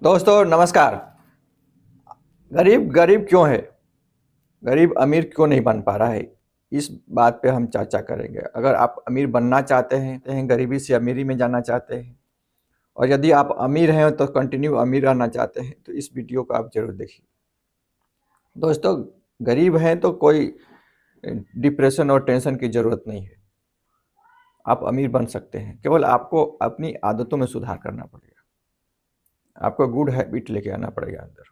दोस्तों नमस्कार। गरीब गरीब क्यों है? गरीब अमीर क्यों नहीं बन पा रहा है? इस बात पे हम चर्चा करेंगे। अगर आप अमीर बनना चाहते हैं, गरीबी से अमीरी में जाना चाहते हैं, और यदि आप अमीर हैं तो कंटिन्यू अमीर रहना चाहते हैं, तो इस वीडियो को आप जरूर देखिए। दोस्तों, गरीब हैं तो कोई डिप्रेशन और टेंशन की जरूरत नहीं है। आप अमीर बन सकते हैं, केवल आपको अपनी आदतों में सुधार करना पड़ेगा। आपको गुड हैबिट लेके आना पड़ेगा, अंदर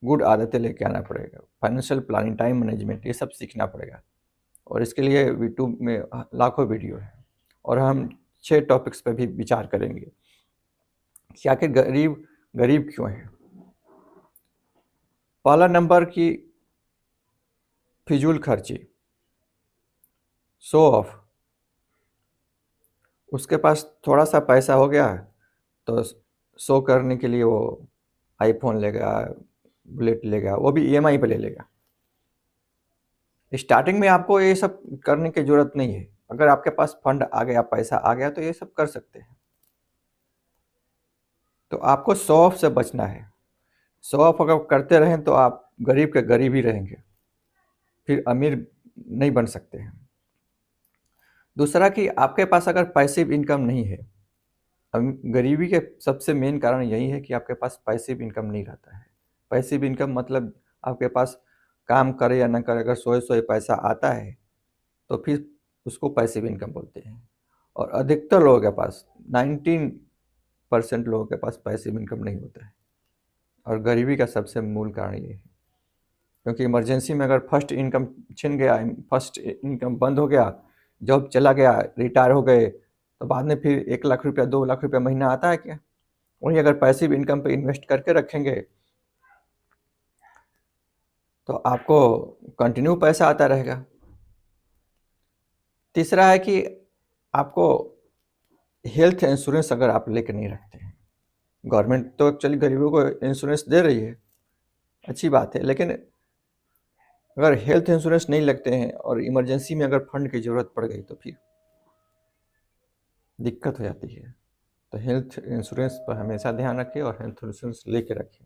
गुड आदतें लेके आना पड़ेगा, फाइनेंशियल प्लानिंग, टाइम मैनेजमेंट, ये सब सीखना पड़ेगा। और इसके लिए यूट्यूब में लाखों वीडियो है, और हम 6 टॉपिक्स पर भी विचार करेंगे कि आखिर गरीब गरीब क्यों है। पहला नंबर की फिजूल खर्ची, शो ऑफ। उसके पास थोड़ा सा पैसा हो गया तो शो करने के लिए वो आईफोन लेगा, बुलेट लेगा, वो भी ईएमआई पे ले लेगा। स्टार्टिंग में आपको ये सब करने की जरूरत नहीं है। अगर आपके पास फंड आ गया, पैसा आ गया, तो ये सब कर सकते हैं। तो आपको शो ऑफ से बचना है। शो ऑफ अगर करते रहें तो आप गरीब के गरीब ही रहेंगे, फिर अमीर नहीं बन सकते हैं। दूसरा कि आपके पास अगर पैसिव इनकम नहीं है, गरीबी के सबसे मेन कारण यही है कि आपके पास पैसिव इनकम नहीं रहता है। पैसिव इनकम मतलब आपके पास काम करे या ना करे, अगर सोए सोए पैसा आता है तो फिर उसको पैसिव इनकम बोलते हैं। और अधिकतर लोगों के पास 19% लोगों के पास पैसिव इनकम नहीं होता है, और गरीबी का सबसे मूल कारण ये है। क्योंकि इमरजेंसी में अगर फर्स्ट इनकम छिन गया, फर्स्ट इनकम बंद हो गया, जॉब चला गया, रिटायर हो गए, तो बाद में फिर 1 लाख रुपया 2 लाख रुपया महीना आता है क्या? वही अगर पैसिव इनकम पे इन्वेस्ट करके रखेंगे तो आपको कंटिन्यू पैसा आता रहेगा। तीसरा है कि आपको हेल्थ इंश्योरेंस अगर आप लेके नहीं रखते हैं, गवर्नमेंट तो एक्चुअली गरीबों को इंश्योरेंस दे रही है, अच्छी बात है, लेकिन अगर हेल्थ इंश्योरेंस नहीं लगते हैं और इमरजेंसी में अगर फंड की ज़रूरत पड़ गई तो फिर दिक्कत हो जाती है। तो हेल्थ इंश्योरेंस पर हमेशा ध्यान रखें और हेल्थ इंश्योरेंस लेके रखें।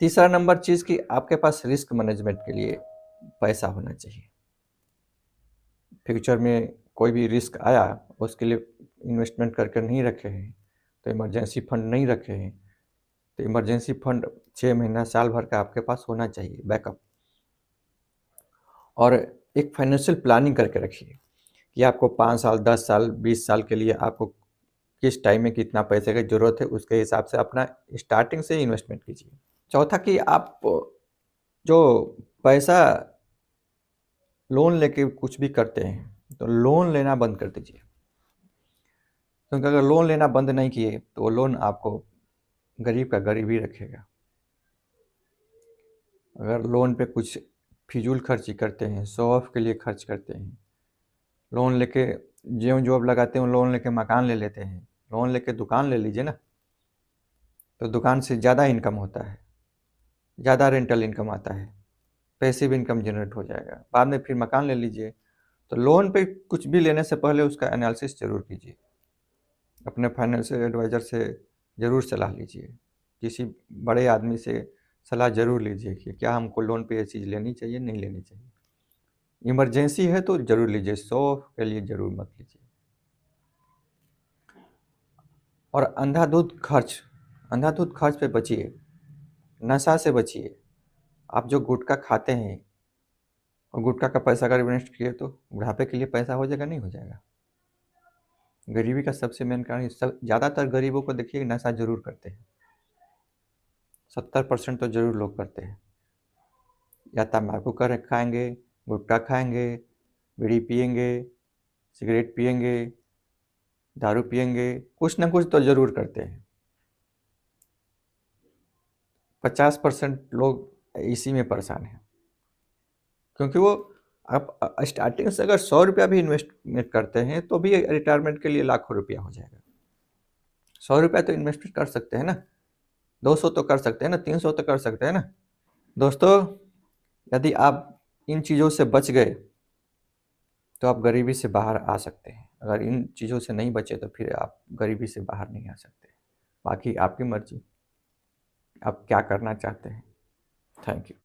तीसरा नंबर चीज़ कि आपके पास रिस्क मैनेजमेंट के लिए पैसा होना चाहिए। फ्यूचर में कोई भी रिस्क आया, उसके लिए इन्वेस्टमेंट करके नहीं रखे हैं, तो इमरजेंसी फंड नहीं रखे हैं, तो इमरजेंसी फंड 6 महीना साल भर का आपके पास होना चाहिए बैकअप। और एक फाइनेंशियल प्लानिंग करके रखिए कि आपको 5 साल, 10 साल, 20 साल के लिए आपको किस टाइम में कितना पैसे की ज़रूरत है, उसके हिसाब से अपना स्टार्टिंग से इन्वेस्टमेंट कीजिए। चौथा कि आप जो पैसा लोन लेके कुछ भी करते हैं, तो लोन लेना बंद कर दीजिए। क्योंकि अगर लोन लेना बंद नहीं किए तो वो लोन आपको गरीब का गरीब ही रखेगा। अगर लोन पे कुछ फिजूल खर्ची करते हैं, शो ऑफ के लिए खर्च करते हैं, लोन लेके जो जॉब लगाते हैं लोन लेके मकान ले लेते हैं, लोन लेके दुकान ले लीजिए ना, तो दुकान से ज़्यादा इनकम होता है, ज़्यादा रेंटल इनकम आता है, पैसिव इनकम जनरेट हो जाएगा। बाद में फिर मकान ले लीजिए। तो लोन पे कुछ भी लेने से पहले उसका एनालिसिस ज़रूर कीजिए, अपने फाइनेंशियल एडवाइज़र से ज़रूर सलाह लीजिए, किसी बड़े आदमी से सलाह ज़रूर लीजिए कि क्या हमको लोन पे ये चीज़ लेनी चाहिए, नहीं लेनी चाहिए। इमरजेंसी है तो ज़रूर लीजिए, शो के लिए ज़रूर मत लीजिए। और अंधाधुंध खर्च पे बचिए, नशा से बचिए। आप जो गुटखा खाते हैं और गुटखा का पैसा अगर इन्वेस्ट किए तो बुढ़ापे के लिए पैसा हो जाएगा, नहीं हो जाएगा। गरीबी का सबसे मेन कारण सब, ज़्यादातर गरीबों को देखिए नशा जरूर करते हैं, 70% तो जरूर लोग करते हैं। या तम्बाकू कर खाएंगे, गुटखा खाएंगे, बीड़ी पिएंगे, सिगरेट पिएंगे, दारू पिएंगे, कुछ ना कुछ तो जरूर करते हैं। 50% लोग इसी में परेशान हैं, क्योंकि वो आप स्टार्टिंग से अगर 100 रुपया भी इन्वेस्टमेंट करते हैं तो भी रिटायरमेंट के लिए लाखों रुपया हो जाएगा। 100 रुपया तो इन्वेस्टमेंट कर सकते हैं ना, 200 तो कर सकते हैं ना, 300 तो कर सकते हैं ना। दोस्तों, यदि आप इन चीज़ों से बच गए तो आप गरीबी से बाहर आ सकते हैं। अगर इन चीज़ों से नहीं बचे तो फिर आप गरीबी से बाहर नहीं आ सकते। बाकी आपकी मर्जी, आप क्या करना चाहते हैं। Thank you.